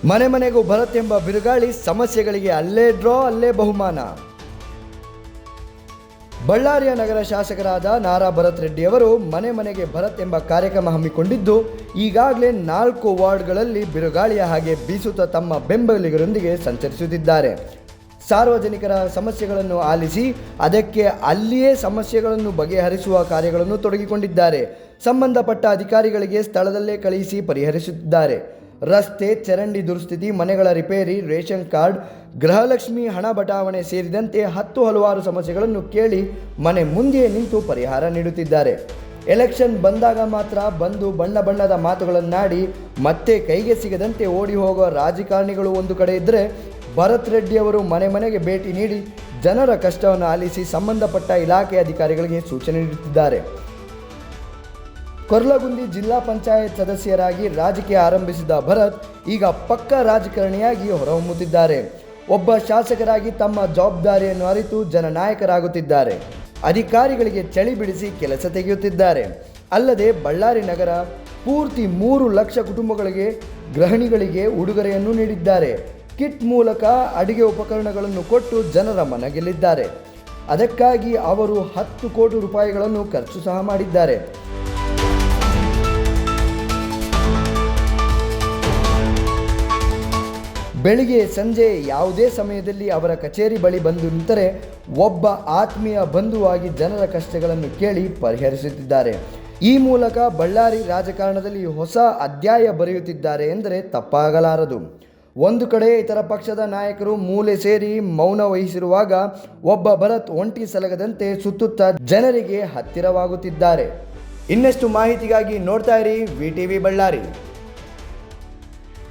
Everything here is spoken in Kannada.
ಮನೆ ಮನೆಗೂ ಭರತ್ ಎಂಬ ಬಿರುಗಾಳಿ, ಸಮಸ್ಯೆಗಳಿಗೆ ಅಲ್ಲೇ ಡ್ರಾ ಅಲ್ಲೇ ಬಹುಮಾನ. ಬಳ್ಳಾರಿಯ ನಗರ ಶಾಸಕರಾದ ನಾರಾ ಭರತ್ ರೆಡ್ಡಿಯವರು ಮನೆ ಮನೆಗೆ ಭರತ್ ಎಂಬ ಕಾರ್ಯಕ್ರಮ ಹಮ್ಮಿಕೊಂಡಿದ್ದು, ಈಗಾಗಲೇ 4 ವಾರ್ಡ್ಗಳಲ್ಲಿ ಬಿರುಗಾಳಿಯ ಹಾಗೆ ಬೀಸುತ್ತಾ ತಮ್ಮ ಬೆಂಬಲಿಗರೊಂದಿಗೆ ಸಂಚರಿಸುತ್ತಿದ್ದಾರೆ. ಸಾರ್ವಜನಿಕರ ಸಮಸ್ಯೆಗಳನ್ನು ಆಲಿಸಿ ಅದಕ್ಕೆ ಅಲ್ಲಿಯೇ ಸಮಸ್ಯೆಗಳನ್ನು ಬಗೆಹರಿಸುವ ಕಾರ್ಯಗಳನ್ನು ತೊಡಗಿಕೊಂಡಿದ್ದಾರೆ. ಸಂಬಂಧಪಟ್ಟ ಅಧಿಕಾರಿಗಳಿಗೆ ಸ್ಥಳದಲ್ಲೇ ಕಳುಹಿಸಿ ಪರಿಹರಿಸುತ್ತಿದ್ದಾರೆ. ರಸ್ತೆ, ಚರಂಡಿ ದುರಸ್ತಿ, ಮನೆಗಳ ರಿಪೇರಿ, ರೇಷನ್ ಕಾರ್ಡ್, ಗೃಹಲಕ್ಷ್ಮಿ ಹಣ ಬಟಾವಣೆ ಸೇರಿದಂತೆ ಹಲವಾರು ಸಮಸ್ಯೆಗಳನ್ನು ಕೇಳಿ ಮನೆ ಮುಂದೆಯೇ ನಿಂತು ಪರಿಹಾರ ನೀಡುತ್ತಿದ್ದಾರೆ. ಎಲೆಕ್ಷನ್ ಬಂದಾಗ ಮಾತ್ರ ಬಂದು ಬಣ್ಣ ಬಣ್ಣದ ಮಾತುಗಳನ್ನಾಡಿ ಮತ್ತೆ ಕೈಗೆ ಸಿಗದಂತೆ ಓಡಿ ಹೋಗುವ ರಾಜಕಾರಣಿಗಳು ಒಂದು ಕಡೆ ಇದ್ದರೆ, ಭರತ್ ರೆಡ್ಡಿಯವರು ಮನೆ ಮನೆಗೆ ಭೇಟಿ ನೀಡಿ ಜನರ ಕಷ್ಟವನ್ನು ಆಲಿಸಿ ಸಂಬಂಧಪಟ್ಟ ಇಲಾಖೆ ಅಧಿಕಾರಿಗಳಿಗೆ ಸೂಚನೆ ನೀಡುತ್ತಿದ್ದಾರೆ. ಕೊರ್ಲಗುಂದಿ ಜಿಲ್ಲಾ ಪಂಚಾಯತ್ ಸದಸ್ಯರಾಗಿ ರಾಜಕೀಯ ಆರಂಭಿಸಿದ ಭರತ್ ಈಗ ಪಕ್ಕಾ ರಾಜಕಾರಣಿಯಾಗಿ ಹೊರಹೊಮ್ಮುತ್ತಿದ್ದಾರೆ. ಒಬ್ಬ ಶಾಸಕರಾಗಿ ತಮ್ಮ ಜವಾಬ್ದಾರಿಯನ್ನು ಅರಿತು ಜನನಾಯಕರಾಗುತ್ತಿದ್ದಾರೆ. ಅಧಿಕಾರಿಗಳಿಗೆ ಚಳಿ ಬಿಡಿಸಿ ಕೆಲಸ ತೆಗೆಯುತ್ತಿದ್ದಾರೆ. ಅಲ್ಲದೆ ಬಳ್ಳಾರಿ ನಗರ ಪೂರ್ತಿ 3 ಲಕ್ಷ ಕುಟುಂಬಗಳಿಗೆ, ಗೃಹಿಣಿಗಳಿಗೆ ಉಡುಗೊರೆಯನ್ನು ನೀಡಿದ್ದಾರೆ. ಕಿಟ್ ಮೂಲಕ ಅಡುಗೆ ಉಪಕರಣಗಳನ್ನು ಕೊಟ್ಟು ಜನರ ಮನ ಗೆಲ್ಲಿದ್ದಾರೆ. ಅದಕ್ಕಾಗಿ ಅವರು 10 ಕೋಟಿ ರೂಪಾಯಿಗಳನ್ನು ಖರ್ಚು ಸಹ ಮಾಡಿದ್ದಾರೆ. ಬೆಳಿಗ್ಗೆ ಸಂಜೆ ಯಾವುದೇ ಸಮಯದಲ್ಲಿ ಅವರ ಕಚೇರಿ ಬಳಿ ಬಂದು ನಿಂತರೆ ಒಬ್ಬ ಆತ್ಮೀಯ ಬಂಧುವಾಗಿ ಜನರ ಕಷ್ಟಗಳನ್ನು ಕೇಳಿ ಪರಿಹರಿಸುತ್ತಿದ್ದಾರೆ. ಈ ಮೂಲಕ ಬಳ್ಳಾರಿ ರಾಜಕಾರಣದಲ್ಲಿ ಹೊಸ ಅಧ್ಯಾಯ ಬರೆಯುತ್ತಿದ್ದಾರೆ ಎಂದರೆ ತಪ್ಪಾಗಲಾರದು. ಒಂದು ಕಡೆ ಇತರ ಪಕ್ಷದ ನಾಯಕರು ಮೂಲೆ ಸೇರಿ ಮೌನ ವಹಿಸಿರುವಾಗ, ಒಬ್ಬ ಭರತ್ ಒಂಟಿ ಸಲಗದಂತೆ ಸುತ್ತುತ್ತಾ ಜನರಿಗೆ ಹತ್ತಿರವಾಗುತ್ತಿದ್ದಾರೆ. ಇನ್ನಷ್ಟು ಮಾಹಿತಿಗಾಗಿ ನೋಡ್ತಾ ಇರಿ VTV ಬಳ್ಳಾರಿ.